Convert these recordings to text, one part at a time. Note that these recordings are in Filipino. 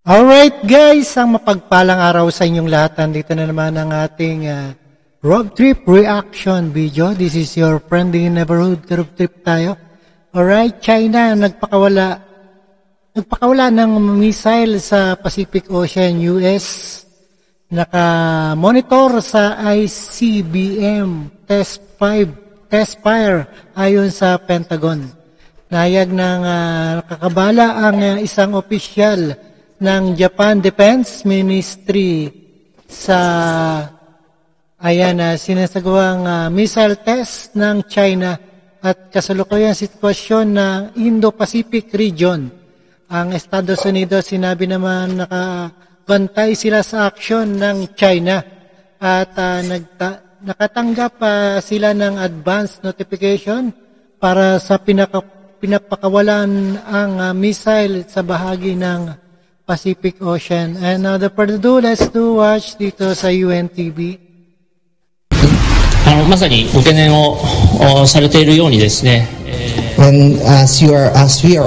Alright guys, ang mapagpalang araw sa inyong lahat. Nandito na naman ang ating road trip reaction video. This is your friendly neighborhood road trip tayo. Alright, China nagpakawala ng missile sa Pacific Ocean, US. Naka-monitor sa ICBM Test Fire ayon sa Pentagon. Nahayag ng nakakabala ang isang opisyal ng Japan Defense Ministry sa sinasagawang missile test ng China at kasalukuyang sitwasyon ng Indo-Pacific region. Ang Estados Unidos sinabi naman nakabantay sila sa aksyon ng China at nakatanggap sila ng advance notification para sa pinapakawalan ang missile sa bahagi ng Pacific Ocean. And now the further ado, let's watch dito sa UNTV. まさにご懸念をされているようにですね。And as we are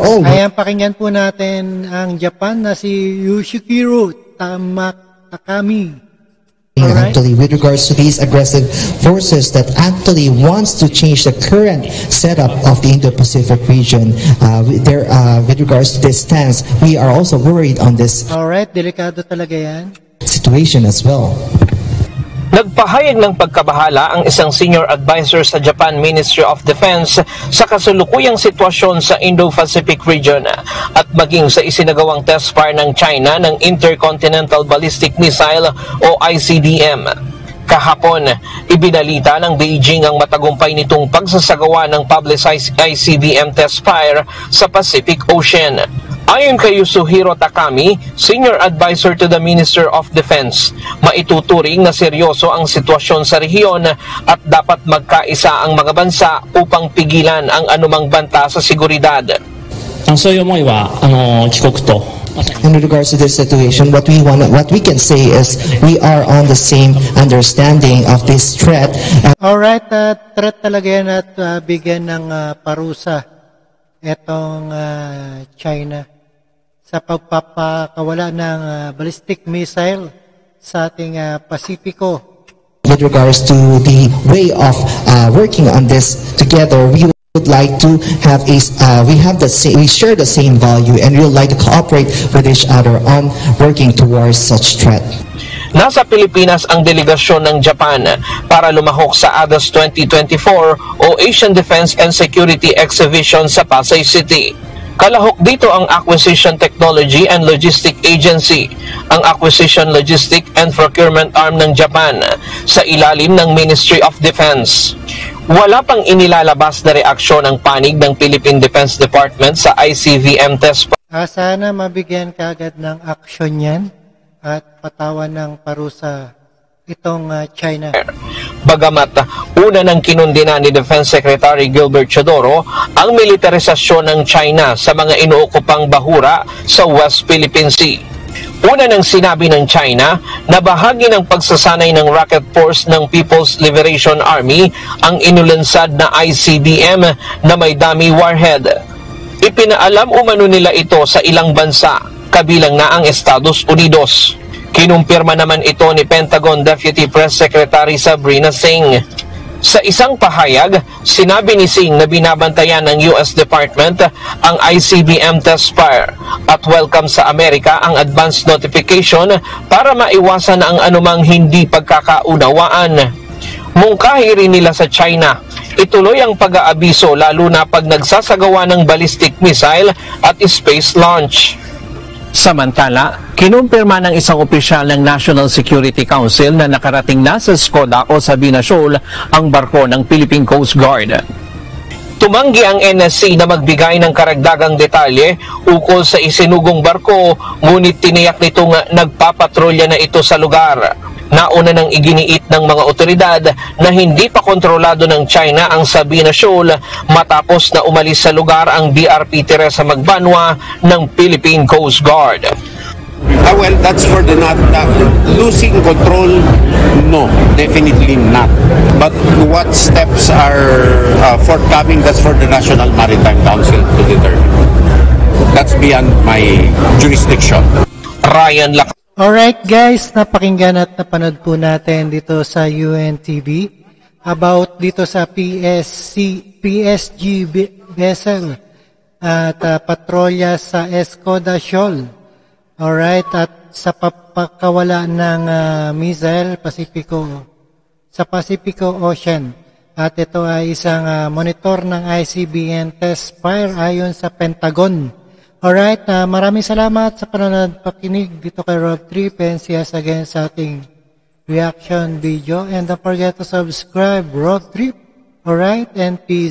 all Ayan, pakinggan po natin ang Japan na si Yoshihiro Takami. actually with regards to these aggressive forces that actually wants to change the current setup of the Indo-Pacific region. With regards to this stance, we are also worried on this Alright, delikado talaga yan. situation as well. Nagpahayag ng pagkabahala ang isang senior advisor sa Japan Ministry of Defense sa kasalukuyang sitwasyon sa Indo-Pacific region at maging sa isinagawang test fire ng China ng Intercontinental Ballistic Missile o ICBM. Kahapon, ibinalita ng Beijing ang matagumpay nitong pagsasagawa ng publicized ICBM test fire sa Pacific Ocean. Ayon kay Yoshihiro Takami, Senior Advisor to the Minister of Defense, maituturing na seryoso ang sitwasyon sa rehiyon at dapat magkaisa ang mga bansa upang pigilan ang anumang banta sa seguridad. And with regards to this situation, what we can say is we are on the same understanding of this threat. Alright, threat talaga yan at bigyan ng parusa itong China sa pagpapakawala ng ballistic missile sa ating Pasipiko. With regards to the way of working on this together, we would like to have we share the same value and we would like to cooperate with each other on working towards such threat. Nasa Pilipinas ang delegasyon ng Japan para lumahok sa ADAS 2024 o Asian Defense and Security Exhibition sa Pasay City. Kalahok dito ang Acquisition Technology and Logistic Agency, ang Acquisition Logistic and Procurement Arm ng Japan, sa ilalim ng Ministry of Defense. Wala pang inilalabas na reaksyon ang panig ng Philippine Defense Department sa ICBM test. Sana mabigyan kaagad ng aksyon yan at patawan ng parusa itong China. Bagamat una nang kinundina ni Defense Secretary Gilbert Chodoro ang militarisasyon ng China sa mga inuukupang bahura sa West Philippine Sea. Una nang sinabi ng China na bahagi ng pagsasanay ng rocket force ng People's Liberation Army ang inulansad na ICBM na may dummy warhead. Ipinaalam umano nila ito sa ilang bansa, kabilang na ang Estados Unidos. Kinumpirma naman ito ni Pentagon Deputy Press Secretary Sabrina Singh. Sa isang pahayag, sinabi ni Singh na binabantayan ng US Department ang ICBM test fire at welcome sa Amerika ang advance notification para maiwasan ang anumang hindi pagkakaunawaan. Mungkahi rin nila sa China, ituloy ang pag-aabiso lalo na pag nagsasagawa ng ballistic missile at space launch. Samantala, kinumpirma ng isang opisyal ng National Security Council na nakarating na sa Skoda o Sabina Shoal ang barko ng Philippine Coast Guard. Tumanggi ang NSC na magbigay ng karagdagang detalye ukol sa isinugong barko, ngunit tiniyak nitong nagpapatrolya na ito sa lugar. Nauna nang iginiit ng mga otoridad na hindi pa kontrolado ng China ang Sabina Shoal matapos na umalis sa lugar ang BRP Teresa Magbanwa ng Philippine Coast Guard. Well, that's for the not losing control. No, definitely not. But what steps are forthcoming? That's for the National Maritime Council to determine. That's beyond my jurisdiction. Ryan Lac. Alright guys, napakinggan at napanood po natin dito sa UNTV about dito sa PSG vessel at patrolya sa Escoda Shoal. Alright, at sa pagkawala ng missile sa Pacifico Ocean. At ito ay isang monitor ng ICBM test fire ayon sa Pentagon. Alright, maraming salamat sa panonood pakinig dito kay Rob Trip and see us again sa ating reaction video. And don't forget to subscribe, Rob Trip. Alright, and peace.